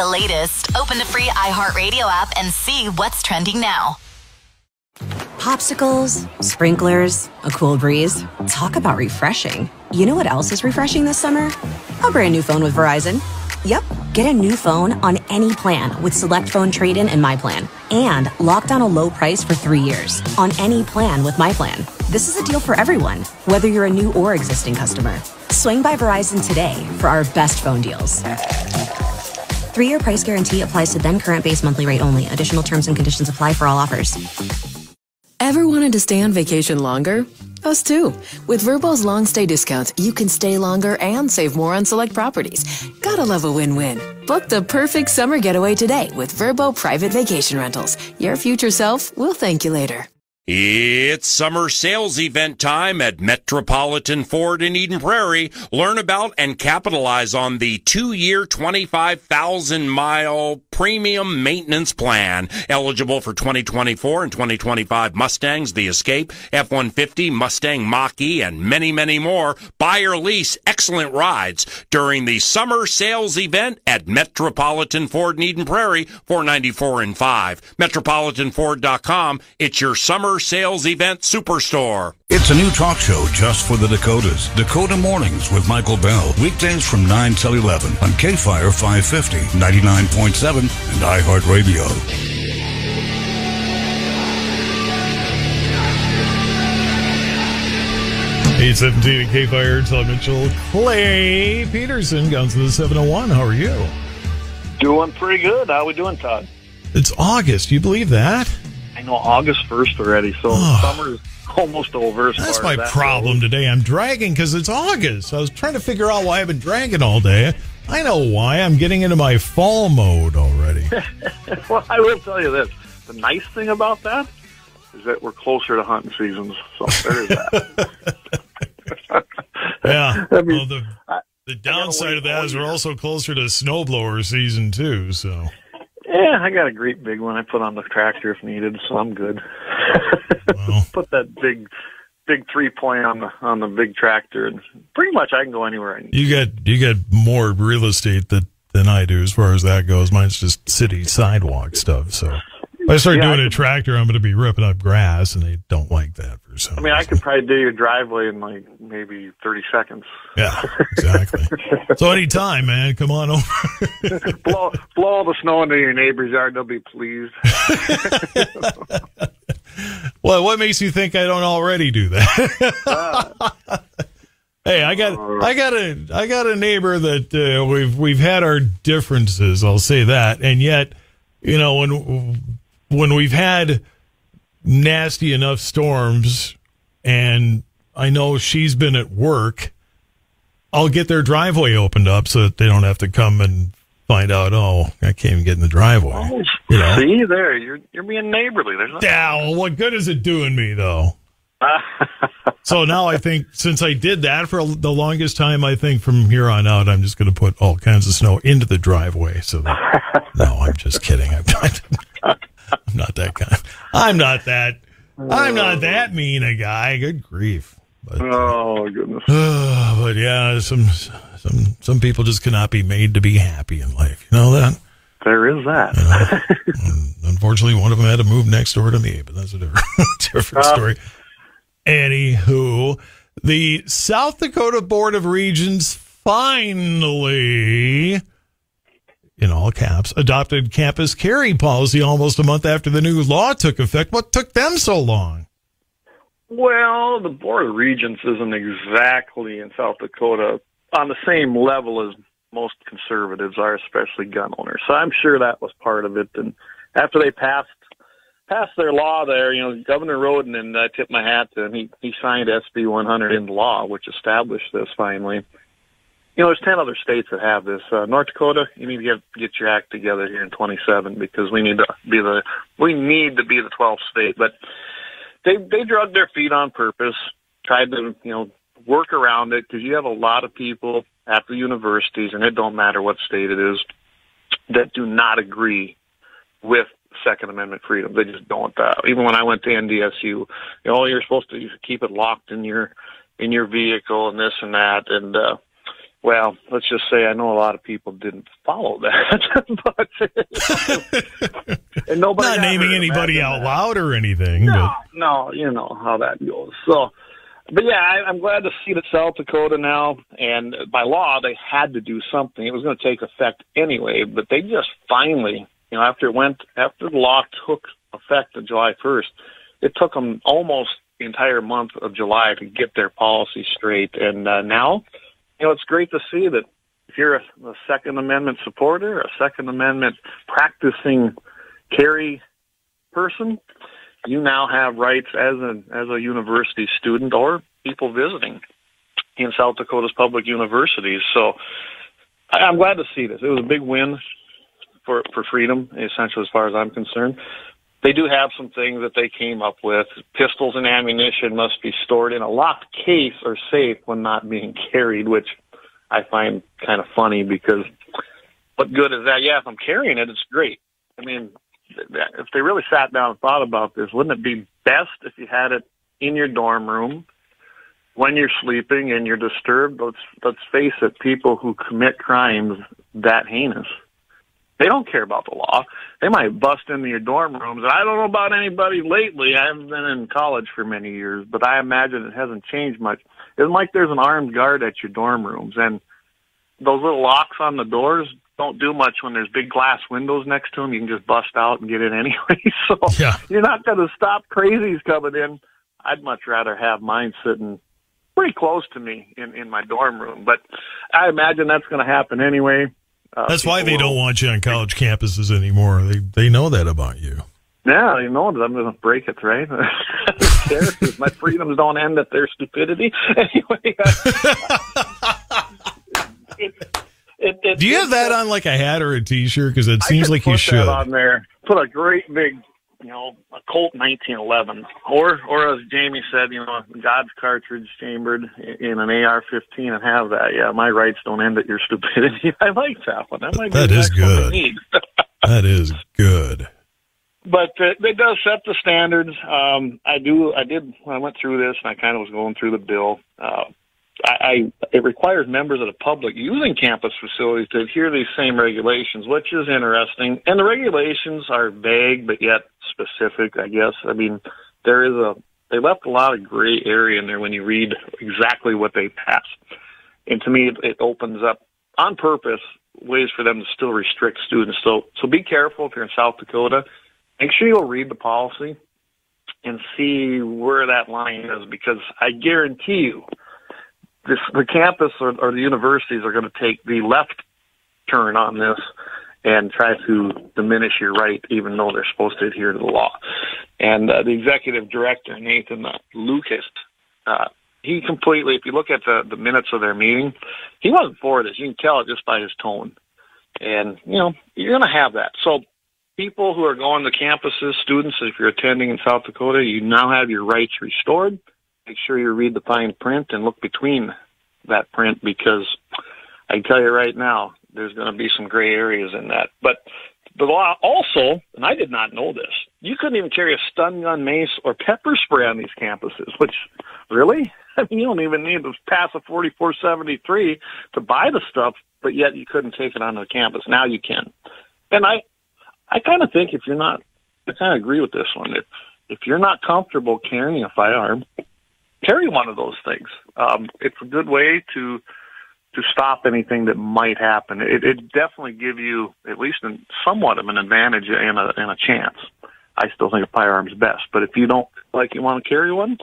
the latest, open the free iHeartRadio app and see what's trending now. Popsicles, sprinklers, a cool breeze. Talk about refreshing. You know what else is refreshing this summer? A brand new phone with Verizon. Yep, get a new phone on any plan with Select Phone Trade-in and My Plan. And lock down a low price for 3 years on any plan with My Plan. This is a deal for everyone, whether you're a new or existing customer. Swing by Verizon today for our best phone deals. 3-year price guarantee applies to then current base monthly rate only. Additional terms and conditions apply for all offers. Ever wanted to stay on vacation longer? Us too. With Vrbo's long stay discounts, you can stay longer and save more on select properties. Gotta love a win-win. Book the perfect summer getaway today with Vrbo Private Vacation Rentals. Your future self will thank you later. It's summer sales event time at Metropolitan Ford in Eden Prairie. Learn about and capitalize on the 2-year, 25,000-mile premium maintenance plan. Eligible for 2024 and 2025 Mustangs, the Escape, F-150, Mustang Mach-E, and many, many more. Buy or lease excellent rides during the summer sales event at Metropolitan Ford in Eden Prairie, 494 and 5. MetropolitanFord.com. It's your summer sales event superstore. It's a new talk show just for the Dakotas. Dakota Mornings with Michael Bell. Weekdays from 9 till 11 on K-Fire 550, 99.7, and iHeartRadio. Eight 17 at K-Fire. Todd Mitchell. Clay Peterson comes to the 701. How are you? Doing pretty good. How are we doing, Todd? It's August. Do you believe that? I know, August 1st already, so summer's almost over. That's my problem today. I'm dragging because it's August. I was trying to figure out why I've been dragging all day. I know why. I'm getting into my fall mode already. Well, I will tell you this. The nice thing about that is that we're closer to hunting seasons, so there is that. Yeah. I mean, well, the downside of that is we're also closer to snowblower season, too, so... Yeah, I got a great big one I put on the tractor if needed, so I'm good. Well, put that big 3-point on the big tractor, and pretty much I can go anywhere I need. You get more real estate than I do as far as that goes. Mine's just city sidewalk stuff. So if I start doing a tractor, I'm going to be ripping up grass, and they don't like that for some reason. I could probably do your driveway in like maybe 30 seconds. Yeah, exactly. So anytime, man, come on over. blow all the snow into your neighbor's yard; they'll be pleased. Well, what makes you think I don't already do that? Hey, I got a neighbor that we've had our differences. I'll say that, and yet, when we've had nasty enough storms, and I know she's been at work, I'll get their driveway opened up so that they don't have to come and find out, I can't even get in the driveway. Oh, see there, you're being neighborly. There's nothing. Yeah, well, what good is it doing me, though? So now I think since I did that for the longest time, I think from here on out, I'm just going to put all kinds of snow into the driveway. So no, I'm just kidding. I'm not that kind. I'm not that mean a guy. Good grief. But, oh goodness. But yeah, some people just cannot be made to be happy in life. You know that? There is that. Unfortunately, one of them had to move next door to me, but that's a different story. Anywho, the South Dakota Board of Regents finally, in all caps, adopted campus carry policy almost a month after the new law took effect. What took them so long? Well, the Board of Regents isn't exactly in South Dakota on the same level as most conservatives are, especially gun owners. So I'm sure that was part of it. And after they passed their law there, Governor Roden, and I tip my hat to him, he signed SB 100 into law, which established this finally. There's 10 other states that have this. North Dakota, you need to get your act together here in 27 because we need to be the 12th state. But they drug their feet on purpose, tried to, work around it, because you have a lot of people at the universities, and it don't matter what state it is, that do not agree with Second Amendment freedom. They just don't. Even when I went to NDSU, you're supposed to keep it locked in your vehicle and this and that. And Well, let's just say I know a lot of people didn't follow that, but and nobody not naming anybody out loud or anything. No, you know how that goes. So, but yeah, I'm glad to see that South Dakota now, and by law they had to do something. It was going to take effect anyway, but they just finally, you know, after the law took effect on July 1st, it took them almost the entire month of July to get their policy straight, and now. You know, it's great to see that if you're a Second Amendment supporter, a Second Amendment practicing carry person, you now have rights as a university student or people visiting in South Dakota's public universities. So I'm glad to see this. It was a big win for freedom, essentially, as far as I'm concerned. They do have some things that they came up with. Pistols and ammunition must be stored in a locked case or safe when not being carried, which I find kind of funny because what good is that? Yeah, if I'm carrying it, it's great. I mean, if they really sat down and thought about this, wouldn't it be best if you had it in your dorm room when you're sleeping and you're disturbed? Let's face it, people who commit crimes that heinous, they don't care about the law. They might bust into your dorm rooms. I don't know about anybody lately. I haven't been in college for many years, but I imagine it hasn't changed much. It's like there's an armed guard at your dorm rooms, and those little locks on the doors don't do much when there's big glass windows next to them. You can just bust out and get in anyway. So yeah. You're not going to stop crazies coming in. I'd much rather have mine sitting pretty close to me in my dorm room, but I imagine that's going to happen anyway. That's why they don't want you on college campuses anymore. They know that about you. Yeah, they know that I'm going to break it, right? My freedoms don't end at their stupidity. Anyway. Do you have that on like a hat or a T-shirt? Because it seems like you should. That on there. Put a great big, a Colt 1911, or as Jamie said, God's cartridge chambered in an AR-15 and have that. Yeah, my rights don't end at your stupidity. I like that one. That is good. That is good. But it does set the standards. I did when I went through this, and I kind of was going through the bill. It requires members of the public using campus facilities to adhere to these same regulations, which is interesting. And the regulations are vague, but yet specific, I guess. I mean, they left a lot of gray area in there when you read exactly what they passed. And to me, it opens up on purpose ways for them to still restrict students. So be careful if you're in South Dakota. Make sure you'll read the policy and see where that line is, because I guarantee you, the campus or the universities are going to take the left turn on this and try to diminish your right, even though they're supposed to adhere to the law. And the executive director, Nathan Lucas, he completely, if you look at the minutes of their meeting, he wasn't for this. You can tell it just by his tone. And, you're going to have that. So people who are going to campuses, students, if you're attending in South Dakota, you now have your rights restored. Make sure you read the fine print and look between that print, because I can tell you right now, there's going to be some gray areas in that. But the law also, and I did not know this, you couldn't even carry a stun gun, mace, or pepper spray on these campuses, which, really? I mean, you don't even need to pass a 4473 to buy the stuff, but yet you couldn't take it onto the campus. Now you can. And I kind of think I kind of agree with this one. If you're not comfortable carrying a firearm, carry one of those things. It's a good way to stop anything that might happen. It definitely give you at least somewhat of an advantage and a chance. I still think a firearm's best, but if you don't you want to carry one,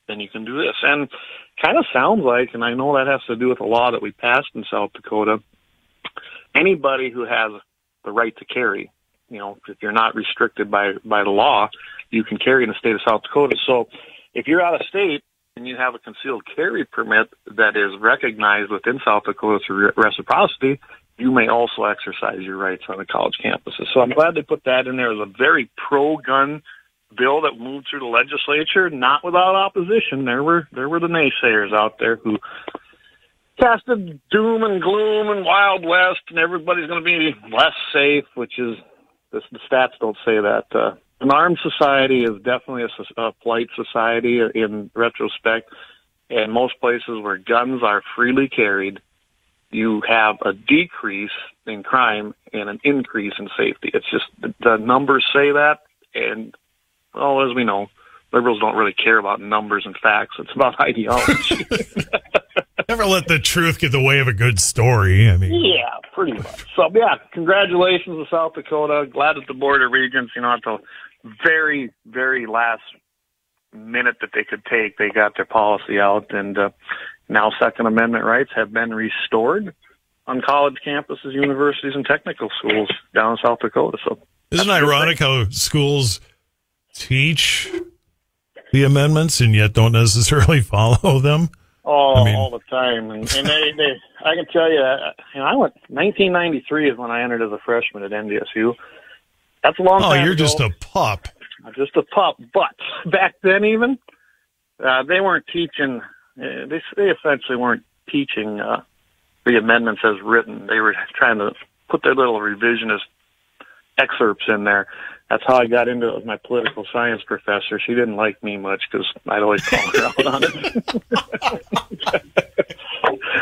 then you can do this. And kind of sounds like, and I know that has to do with a law that we passed in South Dakota, anybody who has the right to carry, if you're not restricted by the law, you can carry in the state of South Dakota. So if you're out of state and you have a concealed carry permit that is recognized within South Dakota through reciprocity, you may also exercise your rights on the college campuses. So I'm glad they put that in there as a very pro-gun bill that moved through the legislature, not without opposition. There were the naysayers out there who casted doom and gloom and Wild West, and everybody's going to be less safe, which is, the stats don't say that. An armed society is definitely a polite society in retrospect, and most places where guns are freely carried you have a decrease in crime and an increase in safety. It's just the numbers say that, and, well, as we know, liberals don't really care about numbers and facts. It's about ideology. Never let the truth get in the way of a good story. I mean, yeah, pretty much. So, yeah, congratulations to South Dakota. Glad that the Board of Regents, at the very, very last minute that they could take, they got their policy out, and now Second Amendment rights have been restored on college campuses, universities, and technical schools down in South Dakota. So, isn't it ironic how schools teach the amendments and yet don't necessarily follow them? Oh, all the time. And they I can tell you, I went, 1993 is when I entered as a freshman at NDSU. That's a long time ago. Oh, you're just a pup. Just a pup. But back then even, they weren't teaching, they essentially weren't teaching the amendments as written. They were trying to put their little revisionist excerpts in there. That's how I got into it with my political science professor. She didn't like me much because I'd always call her out on it.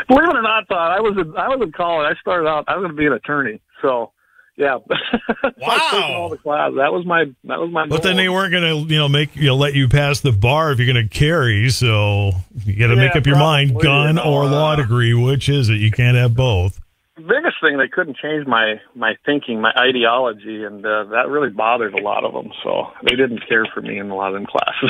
Believe it or not, I was in college. I started out, I was going to be an attorney. So, yeah. Wow. All the class. That was my But goal. then they weren't going to, let you pass the bar if you're going to carry. So you got to make up your mind, gun or law degree. Which is it? You can't have both. The biggest thing, they couldn't change my thinking, my ideology, and that really bothered a lot of them. So they didn't care for me in a lot of them classes.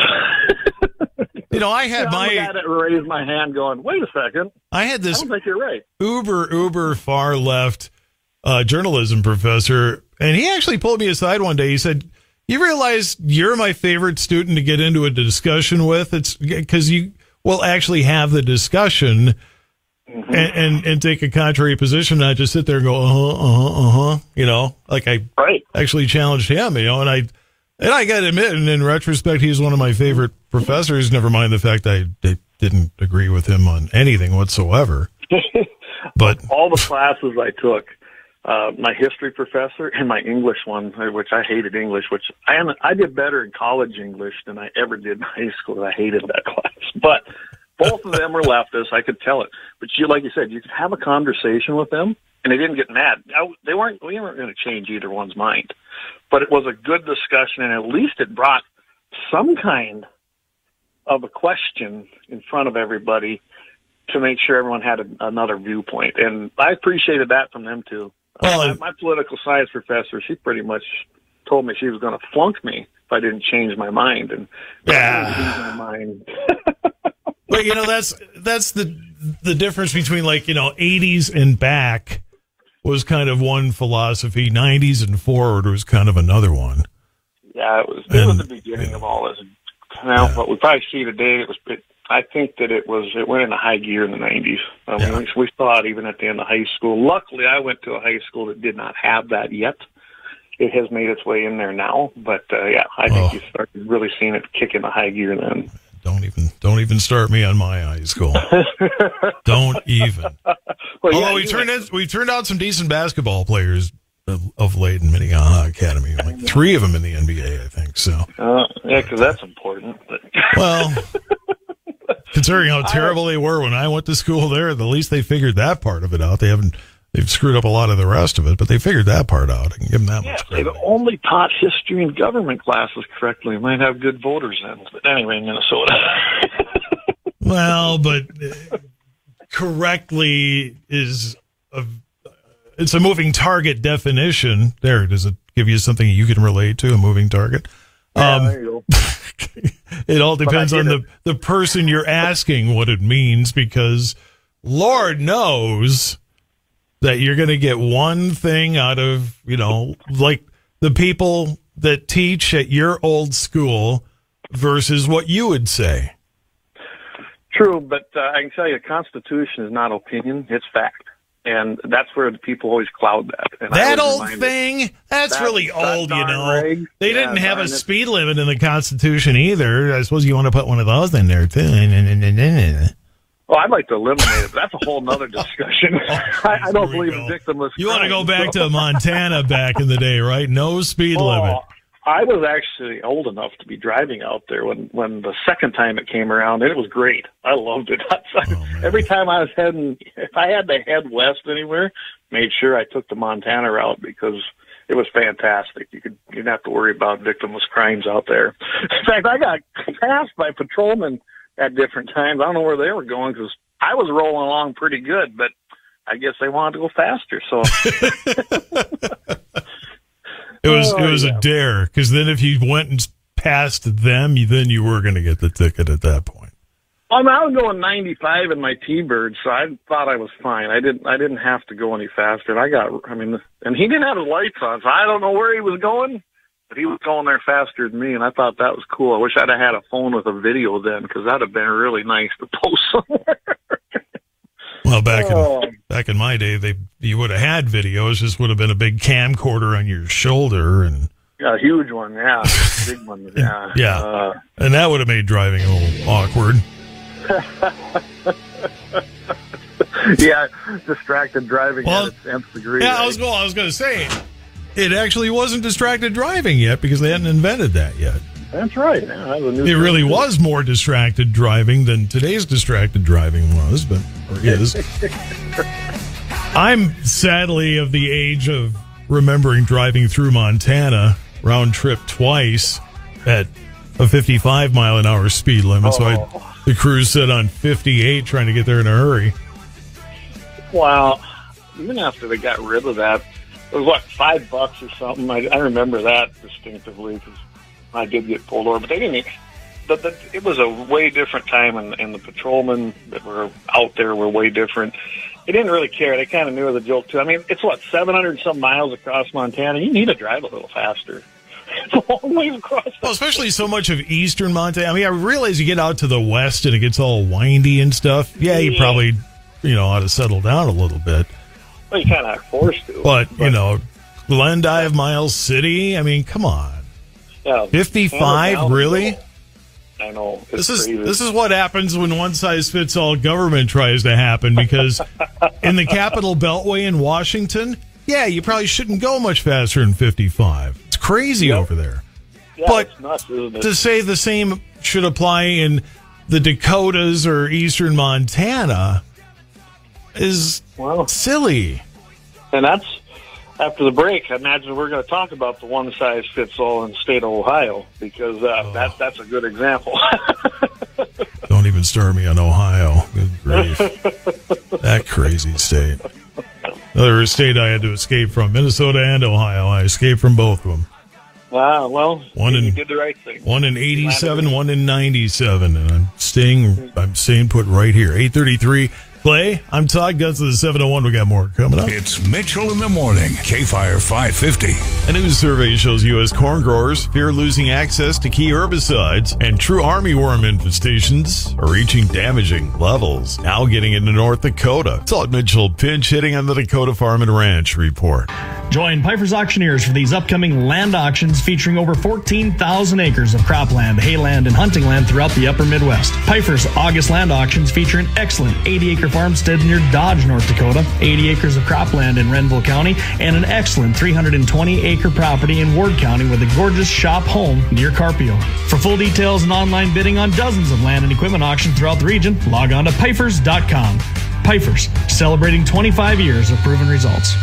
I had I'm the guy that raised my hand going, wait a second. I had this I don't think you're right. uber far left journalism professor, and he actually pulled me aside one day. He said, you realize you're my favorite student to get into a discussion with? It's because you will actually have the discussion. Mm-hmm. And take a contrary position, not just sit there and go, like I actually challenged him, and I got to admit, and in retrospect, he's one of my favorite professors, never mind the fact I didn't agree with him on anything whatsoever. But all the classes I took, my history professor and my English one, which I hated English, which I did better in college English than I ever did in high school. I hated that class. But both of them were leftists. I could tell it. But like you said, you could have a conversation with them, and they didn't get mad. We weren't going to change either one's mind. But it was a good discussion, and at least it brought some kind of a question in front of everybody to make sure everyone had another viewpoint. And I appreciated that from them, too. Well, my political science professor, she pretty much told me she was going to flunk me if I didn't change my mind. And my mind. But that's the difference between 80s and back was kind of one philosophy. 90s and forward was kind of another one. Yeah, it was the beginning of all this. Now, what we probably see today, I think that it went into high gear in the 90s. We saw it even at the end of high school. Luckily, I went to a high school that did not have that yet. It has made its way in there now, but I think you started really seeing it kick into high gear then. Don't even start me on my high school. Don't even. Although we've turned out some decent basketball players of late in Minnehaha Academy, like 3 of them in the NBA, I think. So because that's important. But. Well, considering how terrible they were when I went to school there, at least they figured that part of it out. They've screwed up a lot of the rest of it, but they figured that part out. I can give them that much credit. They've only taught history and government classes correctly. Might have good voters then. But anyway, Minnesota. Well, but correctly it's a moving target definition. There, does it give you something you can relate to, a moving target? Yeah, there you go. It all depends on the person you're asking what it means, because Lord knows that you're going to get one thing out of, like the people that teach at your old school versus what you would say. True, but I can tell you, Constitution is not opinion; it's fact, and that's where the people always cloud that. And that old thing, that's really old, Reg, They didn't have a speed limit in the Constitution either. I suppose you want to put one of those in there too. Well, I'd like to eliminate it, but that's a whole nother discussion. I don't believe in victimless. You want to go back to Montana back in the day, right? No speed limit. I was actually old enough to be driving out there when the second time it came around, and it was great. I loved it. Every time I was heading, if I had to head west anywhere, made sure I took the Montana route because it was fantastic. You didn't have to worry about victimless crimes out there. In fact, I got passed by patrolmen at different times. I don't know where they were going because I was rolling along pretty good, but I guess they wanted to go faster. So it was a dare, because then if you went and passed them, then you were going to get the ticket at that point. I was going 95 in my T-Bird, so I thought I was fine. I didn't have to go any faster. And he didn't have his lights on, so I don't know where he was going, but he was going there faster than me, and I thought that was cool. I wish I'd have had a phone with a video then, because that'd have been really nice to post somewhere. Well, back in my day, you would have had videos. Just would have been a big camcorder on your shoulder, and a huge one, yeah, big one, yeah, yeah, and that would have made driving a little awkward. Yeah, distracted driving at its nth degree. Yeah, right? I was going to say, it actually wasn't distracted driving yet because they hadn't invented that yet. That's right. Yeah, that was a new it really was more distracted driving than today's distracted driving was, but or is. I'm sadly of the age of remembering driving through Montana round trip twice at a 55 mile an hour speed limit. So the crew set on 58 trying to get there in a hurry. Well, even after they got rid of that, it was $5 or something. I remember that distinctively because I did get pulled over, but they didn't. But it was a way different time, and the patrolmen that were out there were way different. They didn't really care. They kind of knew the joke too. I mean, it's 700 some miles across Montana. You need to drive a little faster. It's a long way across. Well, especially so much of eastern Montana. I mean, I realize you get out to the west and it gets all windy and stuff. Yeah, you probably ought to settle down a little bit. Well, you kind of forced to. But Glendive, Miles City. I mean, come on. Yeah, 55, really? I know. This is what happens when one size fits all government tries to happen, because in the Capital Beltway in Washington, you probably shouldn't go much faster than 55. It's crazy over there. Yeah, but it's nuts, isn't it? To say the same should apply in the Dakotas or eastern Montana is silly. And that's after the break. I imagine we're going to talk about the one size fits all in the state of Ohio, because that's a good example. Don't even start me on Ohio. Good grief. That crazy state. Another state I had to escape from, Minnesota and Ohio. I escaped from both of them. Wow, well, you did the right thing. One in 87, one in 97, and I'm staying put right here. 8:33. Clay, I'm Todd Gunz of the 701. We got more coming up. It's Mitchell in the Morning, K-Fire 550. A new survey shows U.S. corn growers fear losing access to key herbicides, and true armyworm infestations are reaching damaging levels. Now getting into North Dakota. Todd Mitchell pinch hitting on the Dakota Farm and Ranch Report. Join Piper's Auctioneers for these upcoming land auctions featuring over 14,000 acres of cropland, hayland, and hunting land throughout the upper Midwest. Piper's August land auctions feature an excellent 80-acre farmstead near Dodge, North Dakota, 80 acres of cropland in Renville County, and an excellent 320-acre property in Ward County with a gorgeous shop home near Carpio. For full details and online bidding on dozens of land and equipment auctions throughout the region, log on to Pifers.com. Pifers, celebrating 25 years of proven results.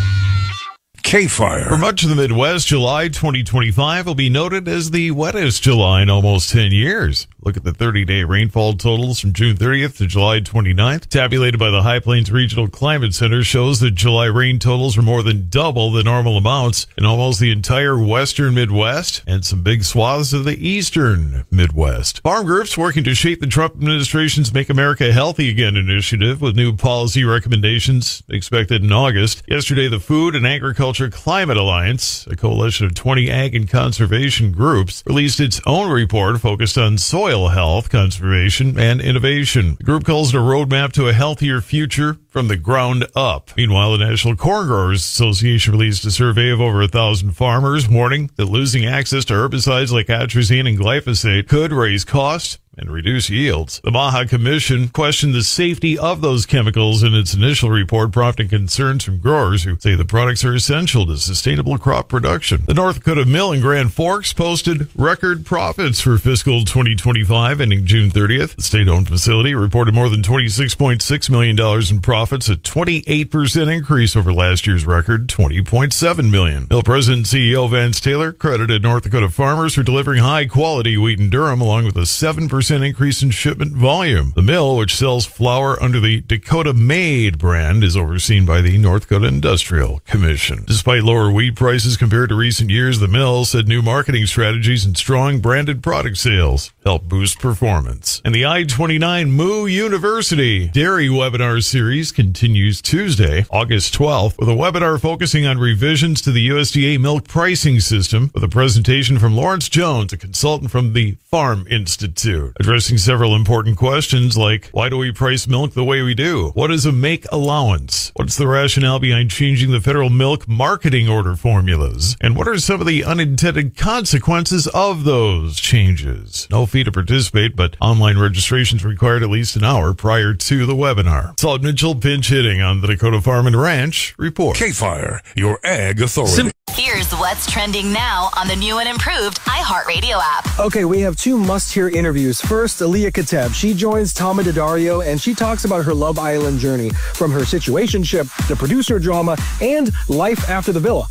K-Fire. For much of the Midwest, July 2025 will be noted as the wettest July in almost 10 years. Look at the 30-day rainfall totals from June 30th to July 29th. Tabulated by the High Plains Regional Climate Center shows that July rain totals are more than double the normal amounts in almost the entire western Midwest and some big swaths of the eastern Midwest. Farm groups working to shape the Trump administration's Make America Healthy Again initiative with new policy recommendations expected in August. Yesterday, the Food and Agriculture Climate Alliance, a coalition of 20 ag and conservation groups, released its own report focused on soil health, conservation, and innovation. The group calls it a roadmap to a healthier future from the ground up. Meanwhile, the National Corn Growers Association released a survey of over 1,000 farmers, warning that losing access to herbicides like atrazine and glyphosate could raise costs and reduce yields. The Baja Commission questioned the safety of those chemicals in its initial report, prompting concerns from growers who say the products are essential to sustainable crop production. The North Dakota Mill in Grand Forks posted record profits for fiscal 2025, ending June 30th. The state-owned facility reported more than $26.6 million in profits, a 28% increase over last year's record, $20.7 million. Mill President and CEO Vance Taylor credited North Dakota farmers for delivering high-quality wheat and durum, along with a 7% increase in shipment volume. The mill, which sells flour under the Dakota Made brand, is overseen by the North Dakota Industrial Commission. Despite lower wheat prices compared to recent years, the mill said new marketing strategies and strong branded product sales help boost performance. And the I-29 Moo University Dairy Webinar Series continues Tuesday, August 12th, with a webinar focusing on revisions to the USDA milk pricing system, with a presentation from Lawrence Jones, a consultant from the Farm Institute, addressing several important questions like, why do we price milk the way we do? What is a make allowance? What's the rationale behind changing the federal milk marketing order formulas? And what are some of the unintended consequences of those changes? No fee to participate, but online registrations required at least an hour prior to the webinar. Saul Mitchell, pinch hitting on the Dakota Farm and Ranch Report. K-Fire, your ag authority. Here's what's trending now on the new and improved iHeartRadio app. Okay, we have two must-hear interviews. First, Aaliyah Kateb. She joins Tama Daddario, and she talks about her Love Island journey, from her situationship, the producer drama, and life after the villa.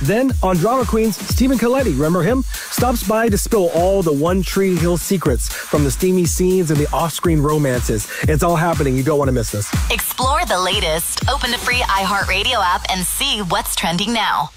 Then, on Drama Queens, Stephen Coletti, remember him? Stops by to spill all the One Tree Hill secrets, from the steamy scenes and the off-screen romances. It's all happening. You don't want to miss this. Explore the latest. Open the free iHeartRadio app and see what's trending now.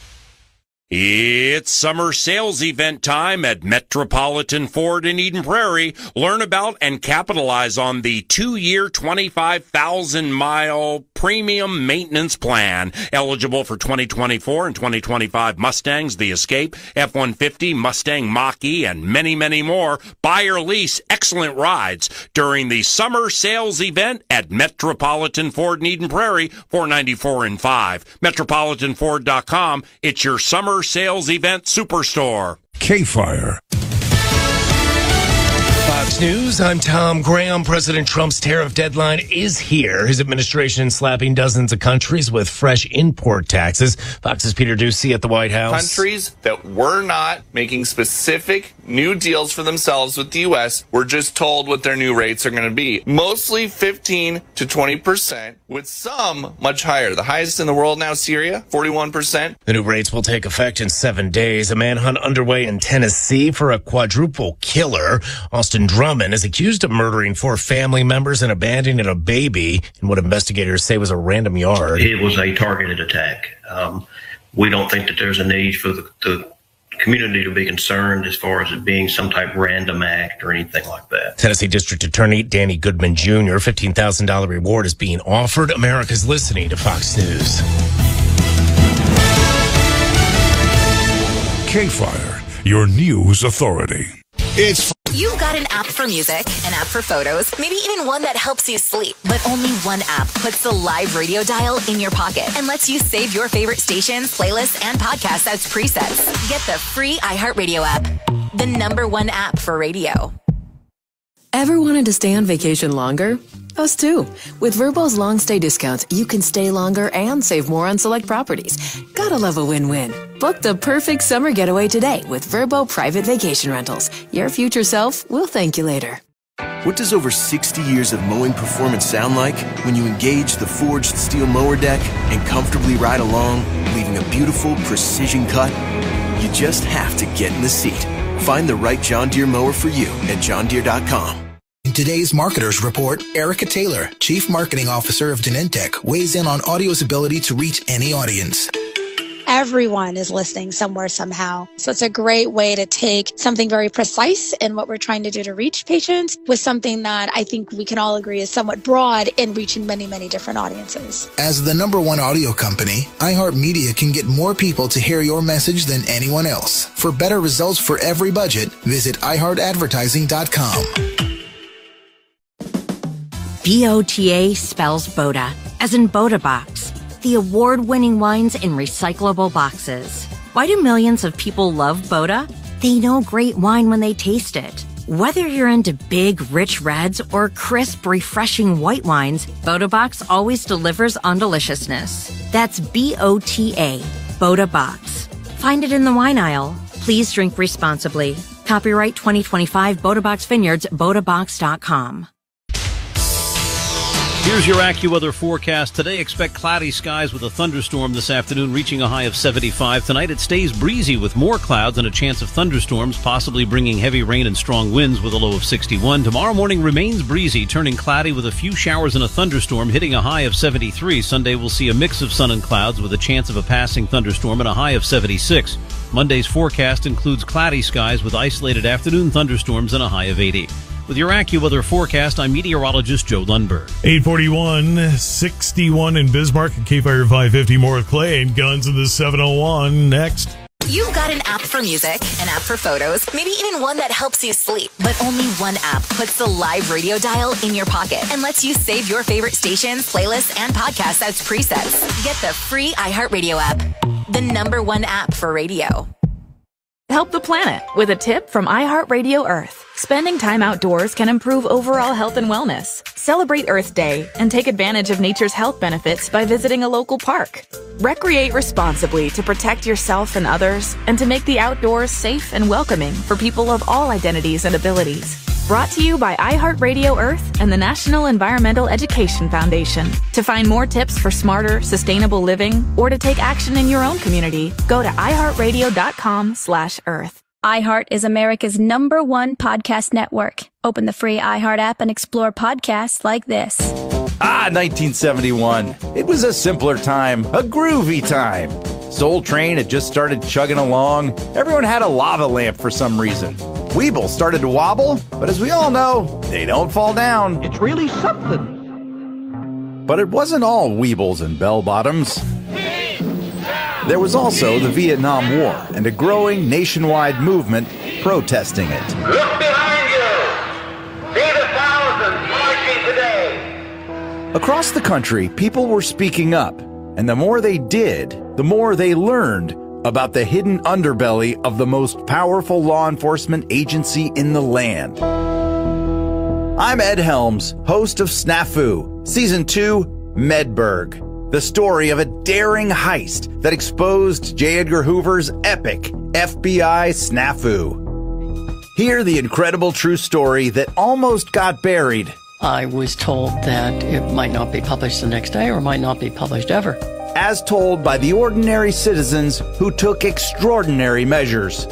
It's summer sales event time at Metropolitan Ford in Eden Prairie. Learn about and capitalize on the 2-year, 25,000-mile premium maintenance plan. Eligible for 2024 and 2025 Mustangs, the Escape, F-150, Mustang Mach-E, and many, many more. Buy or lease excellent rides during the summer sales event at Metropolitan Ford in Eden Prairie, 494 and 5. MetropolitanFord.com. It's your summer sales event superstore. K-Fire. Fox News, I'm Tom Graham. President Trump's tariff deadline is here. His administration slapping dozens of countries with fresh import taxes. Fox's Peter Ducey at the White House. Countries that were not making specific new deals for themselves with the U.S. were just told what their new rates are going to be. Mostly 15 to 20%, with some much higher. The highest in the world now, Syria, 41%. The new rates will take effect in 7 days. A manhunt underway in Tennessee for a quadruple killer. Austin Drummond is accused of murdering 4 family members and abandoning a baby in what investigators say was a random yard. It was a targeted attack. We don't think that there's a need for the community to be concerned as far as it being some type of random act or anything like that. Tennessee District Attorney Danny Goodman Jr. $15,000 reward is being offered. America's listening to Fox News. K-Fire, your news authority. You've got an app for music, an app for photos, maybe even one that helps you sleep. But only one app puts the live radio dial in your pocket and lets you save your favorite stations, playlists, and podcasts as presets. Get the free iHeartRadio app, the #1 app for radio. Ever wanted to stay on vacation longer? Us too. With Vrbo's long stay discounts, you can stay longer and save more on select properties. Gotta love a win-win. Book the perfect summer getaway today with Vrbo Private Vacation Rentals. Your future self will thank you later. What does over 60 years of mowing performance sound like when you engage the forged steel mower deck and comfortably ride along, leaving a beautiful precision cut? You just have to get in the seat. Find the right John Deere mower for you at johndeere.com. In today's Marketers Report, Erica Taylor, Chief Marketing Officer of Genentech, weighs in on audio's ability to reach any audience. Everyone is listening somewhere, somehow. So it's a great way to take something very precise in what we're trying to do to reach patients with something that I think we can all agree is somewhat broad in reaching many, many different audiences. As the #1 audio company, iHeartMedia can get more people to hear your message than anyone else. For better results for every budget, visit iHeartAdvertising.com. BOTA spells Boda, as in Boda Box, the award-winning wines in recyclable boxes. Why do millions of people love Boda? They know great wine when they taste it. Whether you're into big, rich reds or crisp, refreshing white wines, Boda Box always delivers on deliciousness. That's BOTA, Boda Box. Find it in the wine aisle. Please drink responsibly. Copyright 2025 Boda Box Vineyards, BodaBox.com. Here's your AccuWeather forecast. Today, expect cloudy skies with a thunderstorm this afternoon, reaching a high of 75. Tonight, it stays breezy with more clouds and a chance of thunderstorms, possibly bringing heavy rain and strong winds with a low of 61. Tomorrow morning remains breezy, turning cloudy with a few showers and a thunderstorm, hitting a high of 73. Sunday, we'll see a mix of sun and clouds with a chance of a passing thunderstorm and a high of 76. Monday's forecast includes cloudy skies with isolated afternoon thunderstorms and a high of 80. With your AccuWeather forecast, I'm meteorologist Joe Lundberg. 841, 61 in Bismarck and K-Fire 550. More with Clay and Guns in the 701 next. You've got an app for music, an app for photos, maybe even one that helps you sleep. But only one app puts the live radio dial in your pocket and lets you save your favorite stations, playlists, and podcasts as presets. Get the free iHeartRadio app, the #1 app for radio. Help the planet with a tip from iHeartRadio Earth. Spending time outdoors can improve overall health and wellness. Celebrate Earth Day and take advantage of nature's health benefits by visiting a local park. Recreate responsibly to protect yourself and others and to make the outdoors safe and welcoming for people of all identities and abilities. Brought to you by iHeartRadio Earth and the National Environmental Education Foundation. To find more tips for smarter, sustainable living or to take action in your own community, go to iHeartRadio.com/Earth. iHeart is America's #1 podcast network. Open the free iHeart app and explore podcasts like this. 1971. It was a simpler time, a groovy time. Soul Train had just started chugging along. Everyone had a lava lamp for some reason. Weeble started to wobble, but as we all know, they don't fall down. It's really something. But it wasn't all Weebles and bell-bottoms. There was also the Vietnam War and a growing nationwide movement protesting it. Look behind you! See the thousands marching today! Across the country, people were speaking up, and the more they did, the more they learned about the hidden underbelly of the most powerful law enforcement agency in the land. I'm Ed Helms, host of Snafu, Season 2, Medberg, the story of a daring heist that exposed J. Edgar Hoover's epic FBI snafu. Hear the incredible true story that almost got buried. I was told that it might not be published the next day or might not be published ever. As told by the ordinary citizens who took extraordinary measures.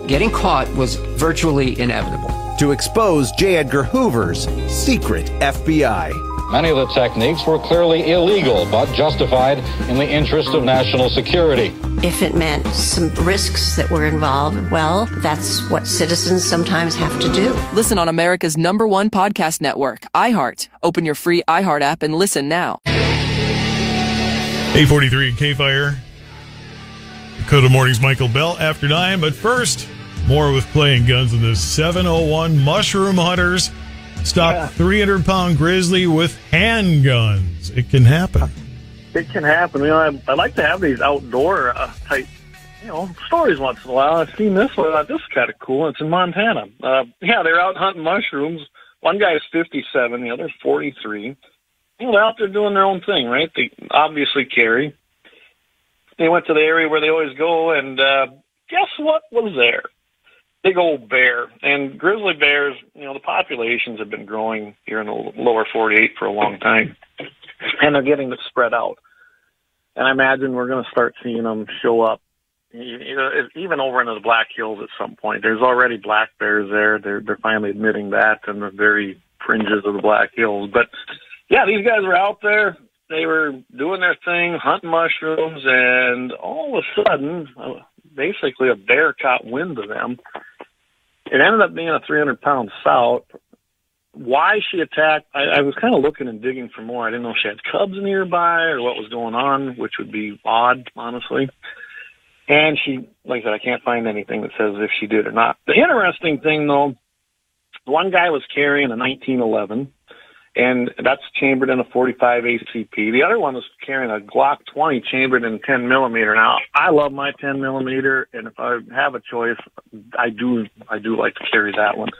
Getting caught was virtually inevitable. To expose J. Edgar Hoover's secret FBI. Many of the techniques were clearly illegal, but justified in the interest of national security. If it meant some risks that were involved, well, that's what citizens sometimes have to do. Listen on America's #1 podcast network, iHeart. Open your free iHeart app and listen now. 843 in K-Fire. Dakota Mornings, Michael Bell after 9. But first, more with Clay and Guns in the 701. Mushroom hunters stop 300-pound grizzly with handguns. It can happen. It can happen. You know, I like to have these outdoor type, stories once in a while. I've seen this one. This is kind of cool. It's in Montana. They're out hunting mushrooms. One guy is 57, the other's 43. They're out there doing their own thing, right? They obviously carry. They went to the area where they always go, and guess what was there? Big old bear. And grizzly bears, the populations have been growing here in the lower 48 for a long time. And they're getting spread out. And I imagine we're going to start seeing them show up, even over into the Black Hills at some point. There's already black bears there. They're finally admitting that in the very fringes of the Black Hills. But yeah, these guys were out there. They were doing their thing, hunting mushrooms, and all of a sudden, basically a bear caught wind of them. It ended up being a 300-pound sow. Why she attacked, I was kind of looking and digging for more. I didn't know if she had cubs nearby or what was going on, which would be odd, honestly. And she, like I said, I can't find anything that says if she did or not. The interesting thing, though, one guy was carrying a 1911, and that's chambered in a 45 ACP. The other one was carrying a Glock 20 chambered in 10 millimeter. Now, I love my 10 millimeter, and if I have a choice, I do like to carry that one.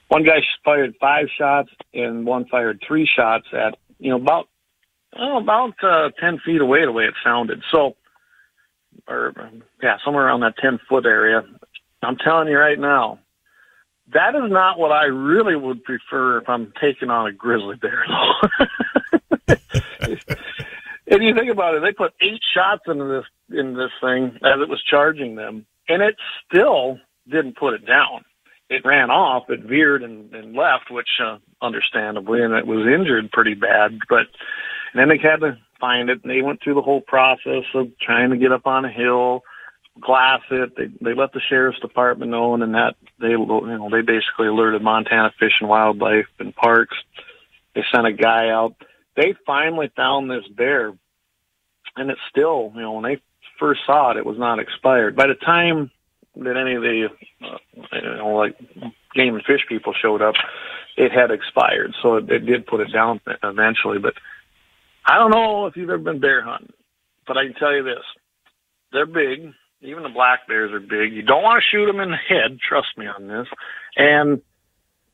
One guy fired 5 shots, and one fired 3 shots at, about 10 feet away the way it sounded. So, somewhere around that 10-foot area. I'm telling you right now, that is not what I really would prefer if I'm taking on a grizzly bear. If you think about it, they put 8 shots into this thing as it was charging them, and it still didn't put it down. It ran off, it veered and left, which understandably, and it was injured pretty bad. But then they had to find it, and they went through the whole process of trying to get up on a hill, glass it. They let the sheriff's department know, and then that they basically alerted Montana Fish and Wildlife and Parks. They sent a guy out. They finally found this bear, and it's still, when they first saw it, it was not expired. By the time that any of the, like game and fish people showed up, it had expired. So it did put it down eventually. But I don't know if you've ever been bear hunting, but I can tell you this. They're big. Even the black bears are big. You don't want to shoot them in the head. Trust me on this. And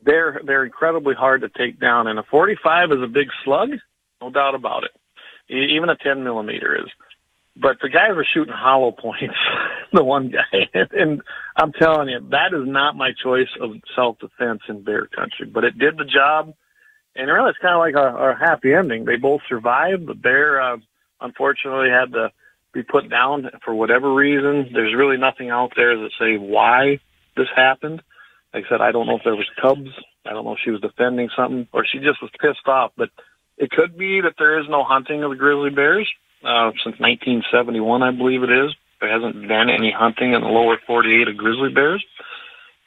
they're incredibly hard to take down. And a 45 is a big slug, no doubt about it. Even a 10 millimeter is. But the guys were shooting hollow points, the one guy. And I'm telling you, that is not my choice of self-defense in bear country. But it did the job. And really, it's kind of like a happy ending. They both survived. The bear, unfortunately, had to be put down for whatever reason. There's really nothing out there that say why this happened. Like I said, I don't know if there was cubs. I don't know if she was defending something or she just was pissed off. But it could be that there is no hunting of the grizzly bears. Since 1971, I believe it is. There hasn't been any hunting in the lower 48 of grizzly bears.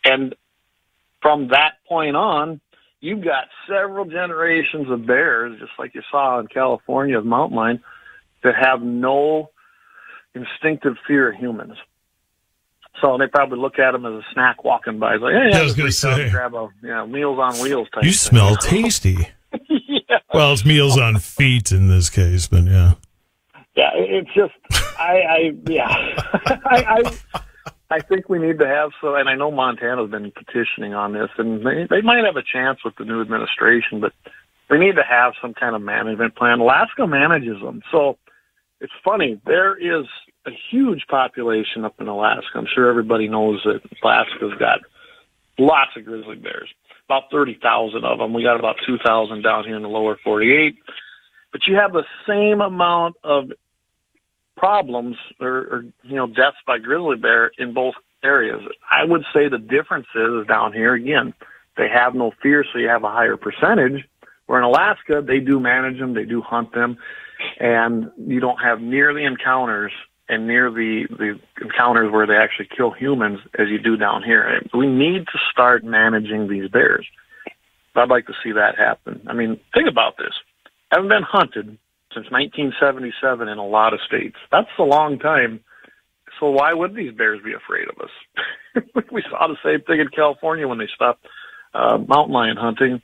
And from that point on, you've got several generations of bears, just like you saw in California, the mountain lion, that have no instinctive fear of humans. So they probably look at them as a snack walking by. It's like, hey, I was going to say, grab a Meals on Wheels type you thing. smell tasty. Yeah. Well, it's Meals on Feet in this case, but yeah. Yeah, it's just, I think we need to have and I know Montana's been petitioning on this, and they might have a chance with the new administration, but we need to have some kind of management plan. Alaska manages them. So it's funny, there is a huge population up in Alaska. I'm sure everybody knows that Alaska's got lots of grizzly bears, about 30,000 of them. We got about 2,000 down here in the lower 48. But you have the same amount of problems or deaths by grizzly bear in both areas. I would say the difference is down here, again, they have no fear, so you have a higher percentage. Where in Alaska, they do manage them, they do hunt them, and you don't have near the encounters and near the encounters where they actually kill humans as you do down here. We need to start managing these bears. I'd like to see that happen. I mean, think about this. Haven't been hunted since 1977 in a lot of states. That's a long time. So why would these bears be afraid of us? We saw the same thing in California when they stopped mountain lion hunting.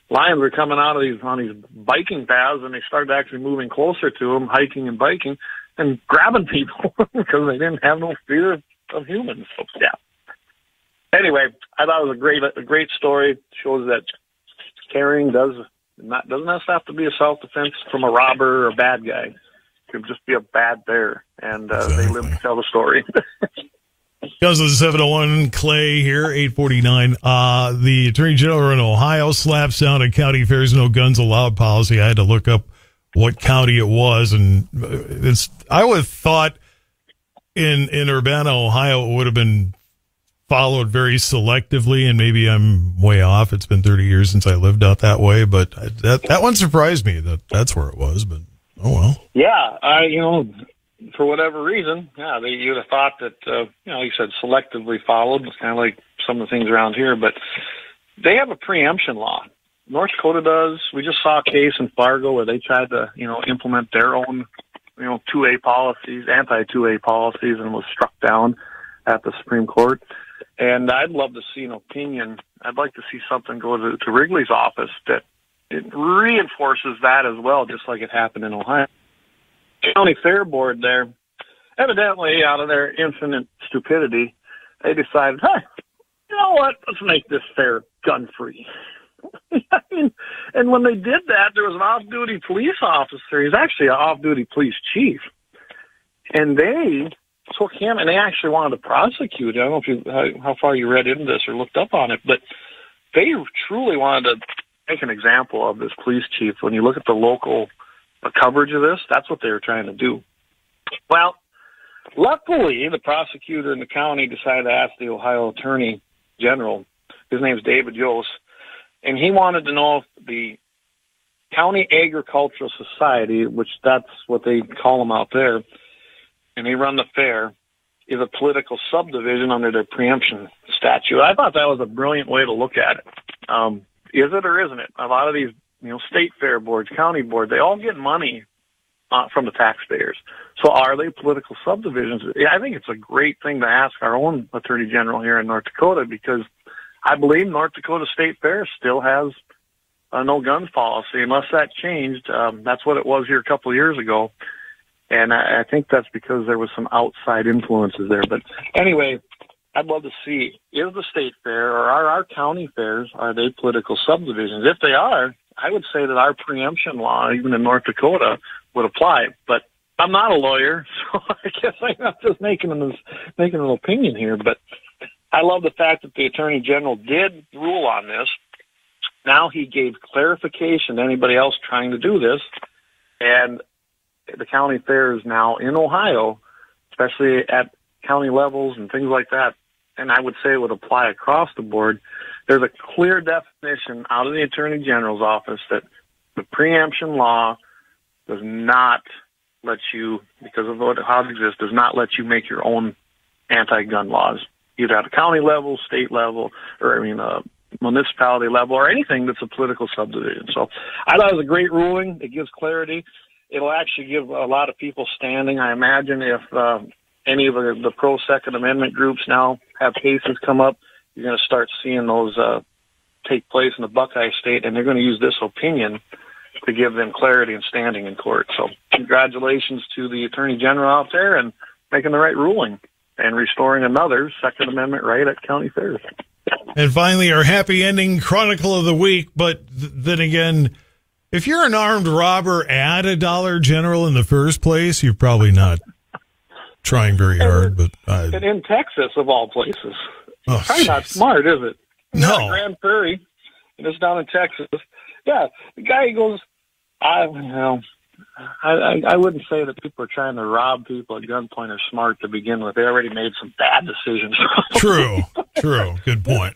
Lions were coming out of on these biking paths, and they started actually moving closer to them, hiking and biking, and grabbing people because they didn't have no fear of humans. So, yeah. Anyway, I thought it was a great story. It shows that carrying doesn't have to be a self-defense from a robber or a bad guy. It could just be a bad bear, and they live to tell the story. Guns of the 701, Clay here, 849. The Attorney General in Ohio slaps down a county fairs no guns allowed policy. I had to look up what county it was, and I would have thought in Urbana, Ohio, it would have been followed very selectively, and maybe I'm way off. It's been 30 years since I lived out that way, but that one surprised me that's where it was, but oh well. Yeah, for whatever reason, you'd have thought that, you said selectively followed, kind of like some of the things around here, but they have a preemption law. North Dakota does. We just saw a case in Fargo where they tried to, implement their own, 2A policies, anti-2A policies, and was struck down at the Supreme Court. And I'd love to see an opinion. I'd like to see something go to Wrigley's office that it reinforces that as well, just like it happened in Ohio. County Fair Board there, evidently out of their infinite stupidity, they decided, you know what, let's make this fair gun-free. I mean, and when they did that, there was an off-duty police officer. He's actually an off-duty police chief. And they took him, and they actually wanted to prosecute him. I don't know how far you read into this or looked up on it, but they truly wanted to make an example of this police chief. When you look at the local coverage of this, that's what they were trying to do. Well, luckily, the prosecutor in the county decided to ask the Ohio Attorney General. His name's David Yost, and he wanted to know if the County Agricultural Society, which that's what they call them out there, and they run the fair, is a political subdivision under their preemption statute. I thought that was a brilliant way to look at it. Is it or isn't it? A lot of these, state fair boards, county boards, they all get money from the taxpayers. So are they political subdivisions? I think it's a great thing to ask our own Attorney General here in North Dakota, because I believe North Dakota State Fair still has a no guns policy. Unless that changed, that's what it was here a couple of years ago. And I think that's because there was some outside influences there. But anyway, I'd love to see, is the state fair or are our county fairs, are they political subdivisions? If they are, I would say that our preemption law, even in North Dakota, would apply. But I'm not a lawyer, so I guess I'm not just making an opinion here. But I love the fact that the Attorney General did rule on this. Now he gave clarification to anybody else trying to do this. And the county fairs now in Ohio, especially at county levels and things like that, and I would say it would apply across the board, there's a clear definition out of the Attorney General's office that the preemption law does not let you, because of how it exists, does not let you make your own anti-gun laws, either at a county level, state level, or municipality level, or anything that's a political subdivision. So I thought it was a great ruling. It gives clarity. It'll actually give a lot of people standing. I imagine if any of the pro-Second Amendment groups now have cases come up, you're going to start seeing those take place in the Buckeye State, and they're going to use this opinion to give them clarity and standing in court. So congratulations to the Attorney General out there and making the right ruling and restoring another Second Amendment right at county fairs. And finally, our happy ending chronicle of the week. But then again, if you're an armed robber at a Dollar General in the first place, you're probably not trying very hard. But and in Texas, of all places, probably not smart, is it? No. Grand Prairie, and it's down in Texas. Yeah, the guy goes, I wouldn't say that people are trying to rob people at gunpoint are smart to begin with. They already made some bad decisions. True. Good point.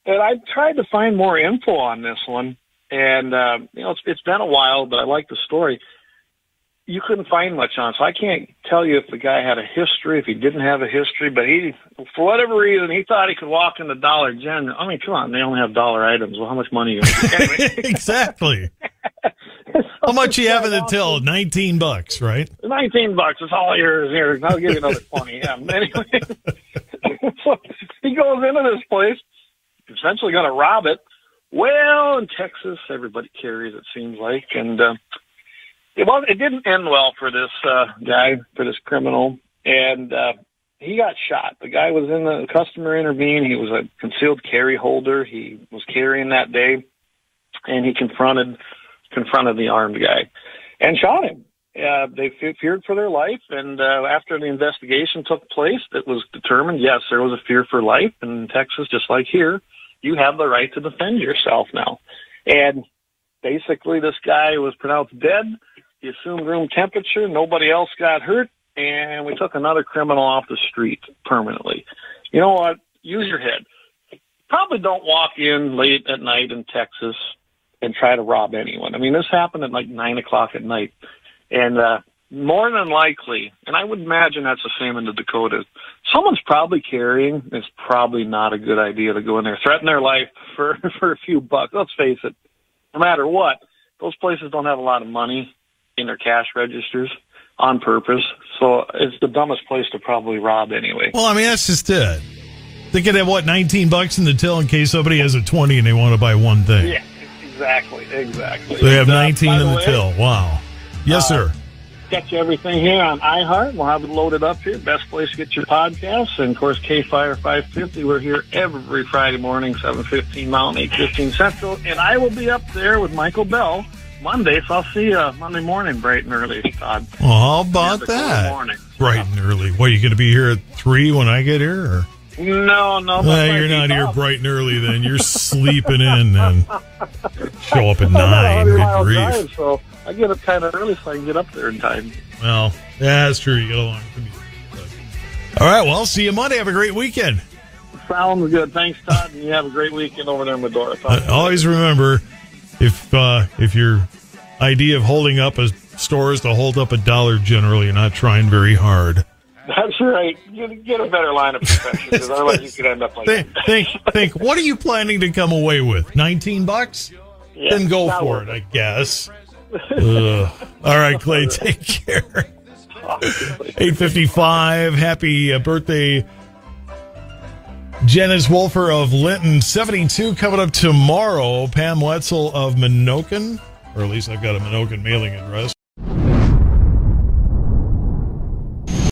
And I tried to find more info on this one. And, it's been a while, but I like the story. You couldn't find much on it, so I can't tell you if the guy had a history, if he didn't have a history, but for whatever reason, he thought he could walk in the Dollar General. I mean, come on, they only have dollar items. Well, how much money are you anyway. Exactly. How much you have in the till? $19, right? $19 is all yours. Here, I'll give you another 20. Yeah. Anyway, so he goes into this place, essentially going to rob it. Well, in Texas, everybody carries, it seems like, and it didn't end well for this guy, for this criminal, and he got shot. The guy was in the customer intervened. He was a concealed carry holder. He was carrying that day, and he confronted the armed guy and shot him. They feared for their life, and after the investigation took place, it was determined, yes, there was a fear for life in Texas, just like here. You have the right to defend yourself now. And basically, this guy was pronounced dead. He assumed room temperature. Nobody else got hurt. And we took another criminal off the street permanently. You know what? Use your head. Probably don't walk in late at night in Texas and try to rob anyone. I mean, this happened at like 9 o'clock at night. And more than likely, and I would imagine that's the same in the Dakotas, someone's probably carrying. It's probably not a good idea to go in there, threaten their life for a few bucks. Let's face it, no matter what, those places don't have a lot of money in their cash registers on purpose. So it's the dumbest place to probably rob anyway. Well, I mean, that's just it. They could have, $19 in the till in case somebody has a 20 and they want to buy one thing. Yeah, Exactly. So they have 19 in the till. Wow. Yes, sir. Got you everything here on iHeart. We'll have it loaded up here. Best place to get your podcasts. And, of course, K-Fire 550. We're here every Friday morning, 7:15 Mountain, 8:15 Central. And I will be up there with Michael Bell Monday, so I'll see you Monday morning bright and early, Todd. Well, how about that? Morning. Bright and early. What, are you going to be here at 3 when I get here? Or? No. You're not here bright and early then. You're sleeping in and show up at 9. Good grief. Drive, so I get up kind of early so I can get up there in time. Well, yeah, that's true. You get a long commute. All right, well, see you Monday. Have a great weekend. Sounds good. Thanks, Todd. And you have a great weekend over there in Medora. Always remember, if your idea of holding up a store is to hold up $1 generally, you're not trying very hard. That's right. You get a better line of profession, because otherwise you could end up like that. Think, what are you planning to come away with? $19? Yeah, then go for it, I guess. All right, Clay, take care. 8:55. Happy birthday, Janice Wolfer of Linton. 72 coming up tomorrow. Pam Wetzel of Minokan, or at least I've got a Minokan mailing address.